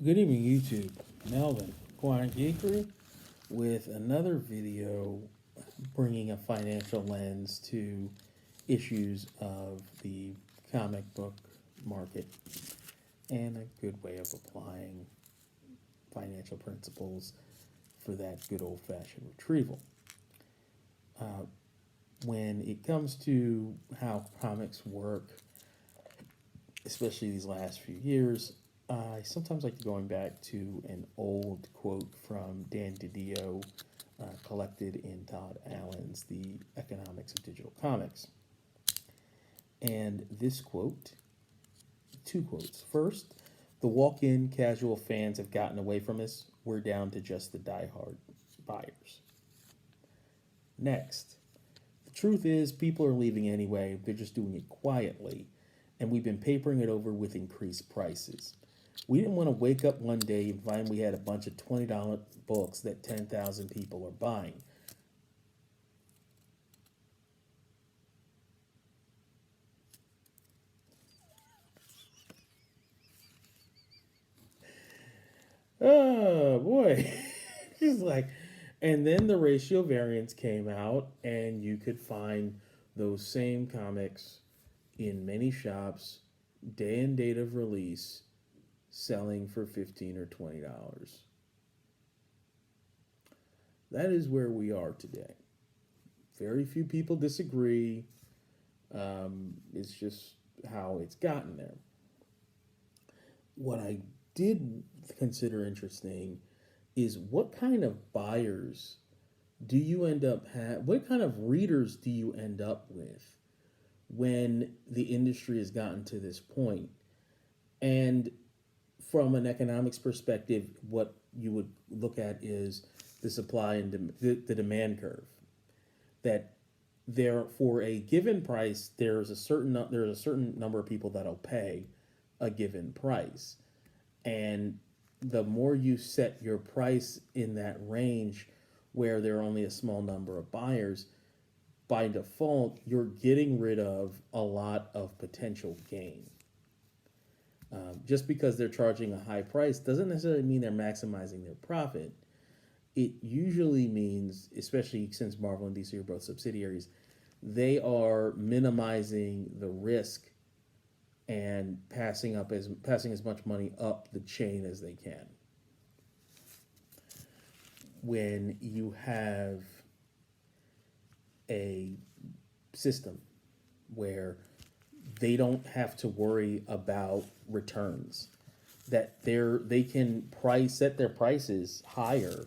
Good evening, YouTube. Melvin, Quantum Geekery, with another video bringing a financial lens to issues of the comic book market and a good way of applying financial principles for that good old fashioned retrieval. When it comes to how comics work, especially these last few years, I sometimes like to going back to an old quote from Dan DiDio, collected in Todd Allen's The Economics of Digital Comics. And this quote, two quotes. First, the walk-in casual fans have gotten away from us. We're down to just the diehard buyers. Next, the truth is people are leaving anyway. They're just doing it quietly, and we've been papering it over with increased prices. We didn't want to wake up one day and find we had a bunch of $20 books that 10,000 people are buying. Oh boy. He's like, and then the ratio variance came out, and you could find those same comics in many shops, day and date of release, selling for $15 or $20. That is where we are today. Very few people disagree. It's just how it's gotten there. What I did consider interesting is what kind of buyers do you end up what kind of readers do you end up with when the industry has gotten to this point? And from an economics perspective, what you would look at is the supply and the demand curve. That there, for a given price, there's a certain number of people that'll pay a given price, and the more you set your price in that range where there are only a small number of buyers, by default you're getting rid of a lot of potential gain. Just because they're charging a high price doesn't necessarily mean they're maximizing their profit. It usually means, especially since Marvel and DC are both subsidiaries, they are minimizing the risk and passing as much money up the chain as they can. When you have a system where they don't have to worry about returns, that they can set their prices higher,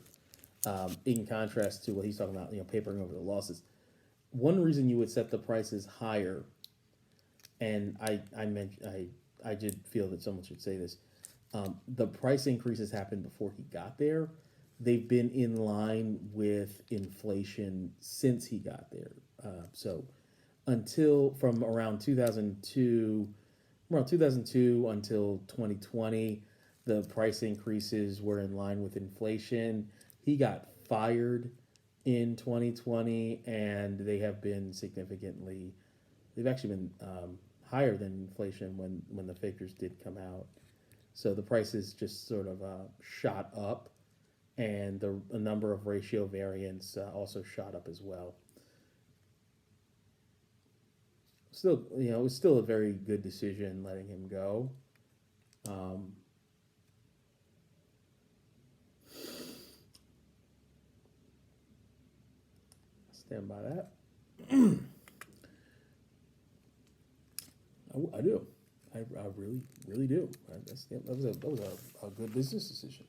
in contrast to what he's talking about, papering over the losses. One reason you would set the prices higher, and I did feel that someone should say this, the price increases happened before he got there. They've been in line with inflation since he got there. So from around 2002 until 2020, the price increases were in line with inflation. He got fired in 2020, and they've actually been higher than inflation when the figures did come out. So the prices just sort of shot up, and the number of ratio variants also shot up as well. Still, it was still a very good decision letting him go. Stand by that. I do. I really, really do. That was a good business decision.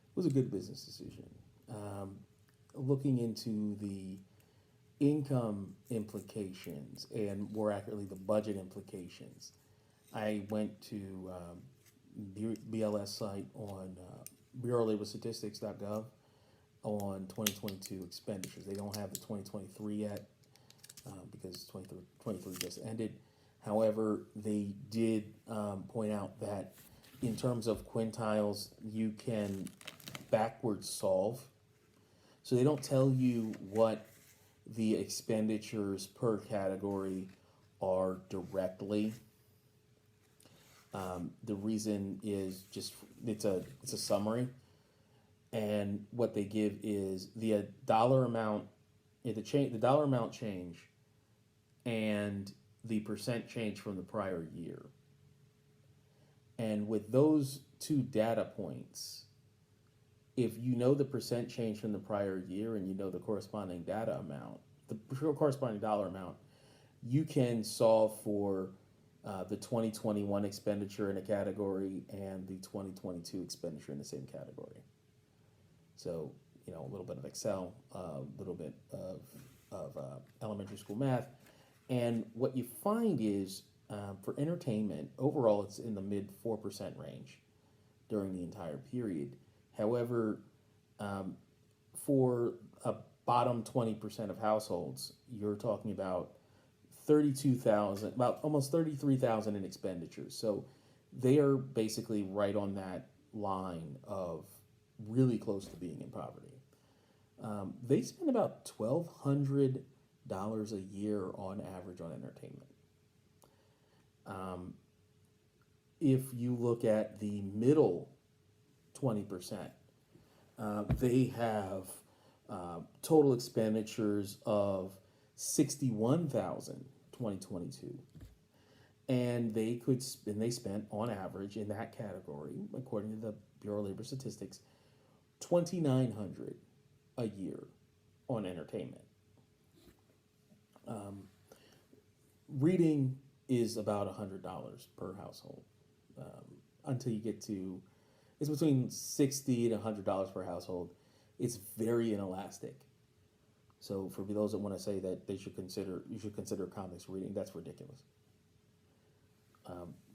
It was a good business decision. Looking into the income implications, and more accurately, the budget implications, I went to BLS site on BureauLaborStatistics.gov on 2022 expenditures. They don't have the 2023 yet, because 2023 just ended. However, they did point out that in terms of quintiles, you can backwards solve So they don't tell you what the expenditures per category are directly. The reason is just it's a summary, and what they give is the dollar amount, the dollar amount change, and the percent change from the prior year. And with those two data points, if you know the percent change from the prior year and you know the corresponding data amount, the corresponding dollar amount, you can solve for the 2021 expenditure in a category and the 2022 expenditure in the same category. So, a little bit of Excel, a little bit of elementary school math. And what you find is for entertainment, overall, it's in the mid 4% range during the entire period. However, for a bottom 20% of households, you're talking about 32,000, about almost 33,000 in expenditures. So they are basically right on that line of really close to being in poverty. They spend about $1,200 a year on average on entertainment. Um, if you look at the middle 20%, they have total expenditures of 61,000 2022, and they spent on average in that category, according to the Bureau of Labor Statistics, 2,900 a year on entertainment. Um, Reading is about $100 per household, until you get to it's between $60 to $100 per household. It's very inelastic. So for those that want to say that you should consider comics reading, that's ridiculous.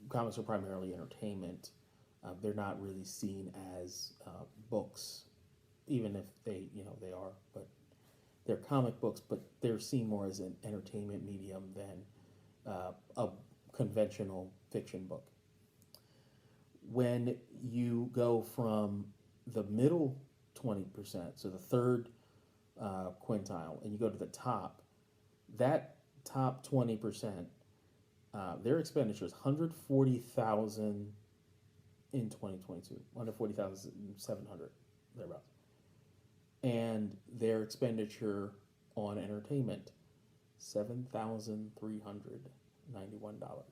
Comics are primarily entertainment. They're not really seen as books, even if they are, but they're comic books, but they're seen more as an entertainment medium than a conventional fiction book. When you go from the middle 20%, so the third quintile, and you go to the top, that top 20%, their expenditure is 140,000 in 2022, 140,700 thereabouts, and their expenditure on entertainment, $7,391.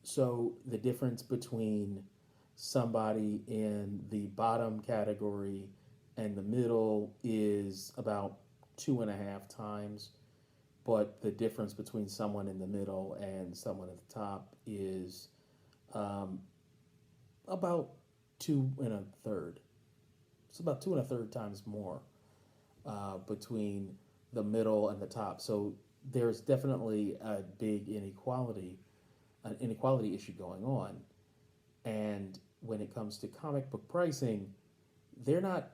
So the difference between somebody in the bottom category and the middle is about 2.5 times, but the difference between someone in the middle and someone at the top is about 2 1/3. It's about 2 1/3 times more between the middle and the top. So there's definitely a big an inequality issue going on. And when it comes to comic book pricing, they're not,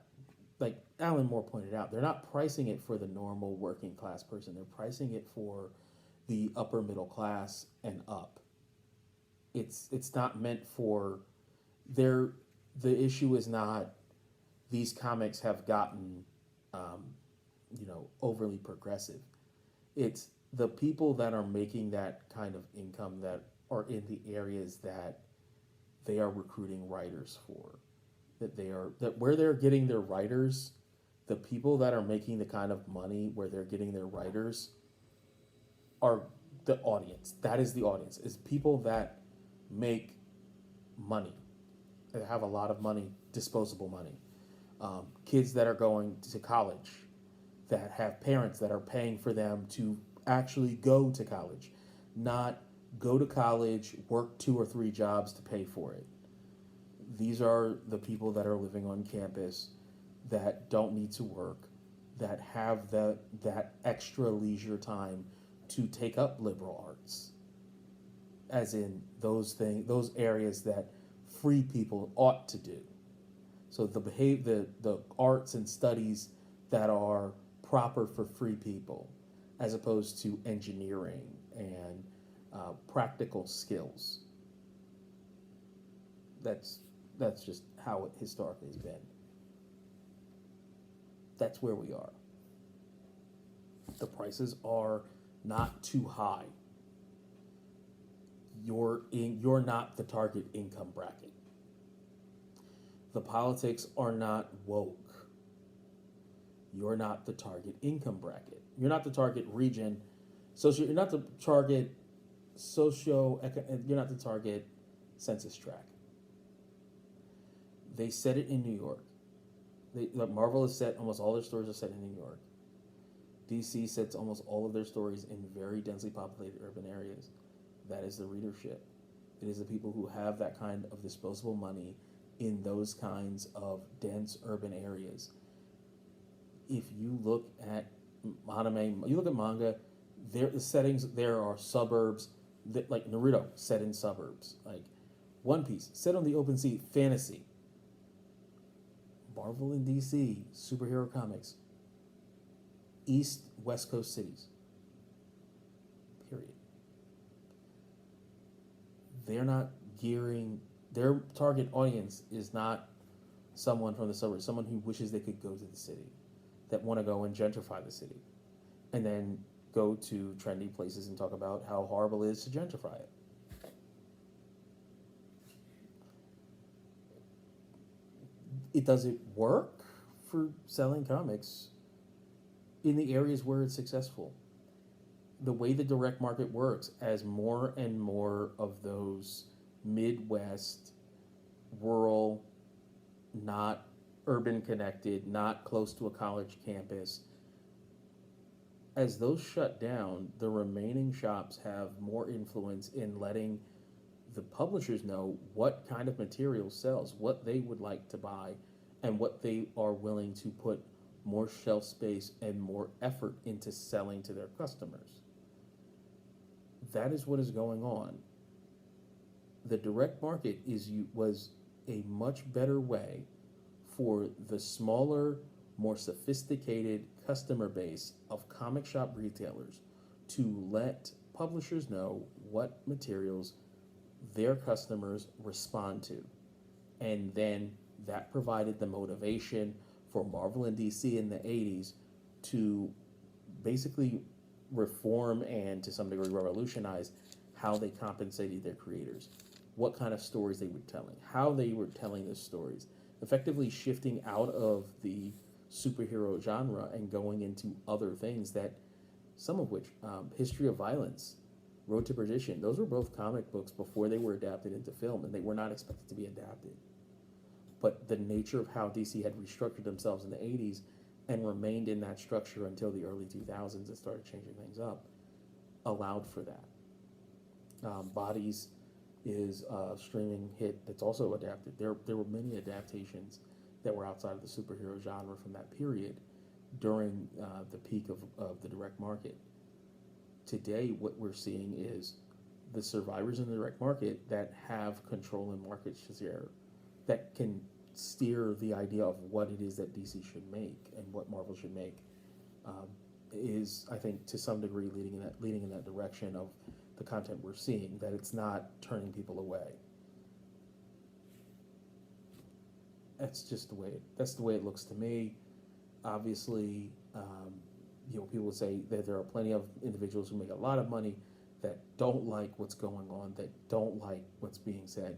like Alan Moore pointed out, they're not pricing it for the normal working class person. They're pricing it for the upper middle class and up. It's not meant for their the issue is not these comics have gotten overly progressive. It's the people that are making that kind of income that are in the areas that they are recruiting writers for. That where they're getting their writers, the people that are making the kind of money where they're getting their writers are the audience. That is the audience. Is people that make money, that have a lot of money, disposable money. Kids that are going to college, that have parents that are paying for them to actually go to college, not go to college, work 2 or 3 jobs to pay for it. These are the people that are living on campus that don't need to work, that have that extra leisure time to take up liberal arts, as in those areas that free people ought to do. So the arts and studies that are proper for free people, as opposed to engineering and practical skills. That's just how it historically has been. That's where we are. The prices are not too high. You're not the target income bracket. The politics are not woke. You're not the target income bracket. You're not the target region. You're not the target you're not the target census tract. They set it in New York. Marvel has set almost all their stories are set in New York. DC sets almost all of their stories in very densely populated urban areas. That is the readership. It is the people who have that kind of disposable money in those kinds of dense urban areas. If you look at anime, you look at manga, the settings there are suburbs, like Naruto set in suburbs, like One Piece set on the open sea, fantasy. Marvel and DC superhero comics, East West Coast cities. Period. They're not gearing, their target audience is not someone from the suburbs, someone who wishes they could go to the city, that want to go and gentrify the city, and then go to trendy places and talk about how horrible it is to gentrify it. Does it work for selling comics in the areas where it's successful? The way the direct market works, as more and more of those Midwest, rural, not urban connected, not close to a college campus, as those shut down, the remaining shops have more influence in letting the publishers know what kind of material sells, what they would like to buy, and what they are willing to put more shelf space and more effort into selling to their customers. That is what is going on. The direct market was a much better way for the smaller, more sophisticated customer base of comic shop retailers to let publishers know what materials their customers respond to. And then that provided the motivation for Marvel and DC in the 80s to basically reform and to some degree revolutionize how they compensated their creators, what kind of stories they were telling, how they were telling those stories, effectively shifting out of the superhero genre and going into other things that, some of which, History of Violence, Road to Perdition, those were both comic books before they were adapted into film, and they were not expected to be adapted. But the nature of how DC had restructured themselves in the 80s and remained in that structure until the early 2000s and started changing things up allowed for that. Bodies is a streaming hit that's also adapted. There were many adaptations that were outside of the superhero genre from that period during the peak of the direct market. Today, what we're seeing is the survivors in the direct market that have control in market share, that can steer the idea of what it is that DC should make and what Marvel should make, is, I think, to some degree leading in that direction of the content we're seeing, that it's not turning people away. That's the way it looks to me. Obviously, people would say that there are plenty of individuals who make a lot of money that don't like what's going on, that don't like what's being said,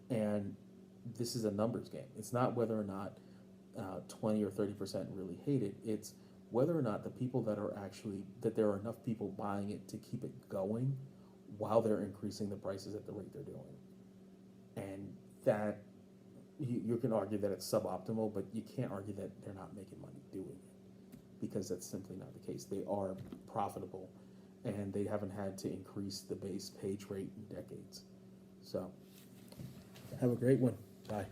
and this is a numbers game. It's not whether or not 20 or 30% really hate it. It's whether or not the people that there are enough people buying it to keep it going while they're increasing the prices at the rate they're doing. And that, you can argue that it's suboptimal, but you can't argue that they're not making money doing it, because that's simply not the case. They are profitable, and they haven't had to increase the base page rate in decades. So, have a great one. Bye.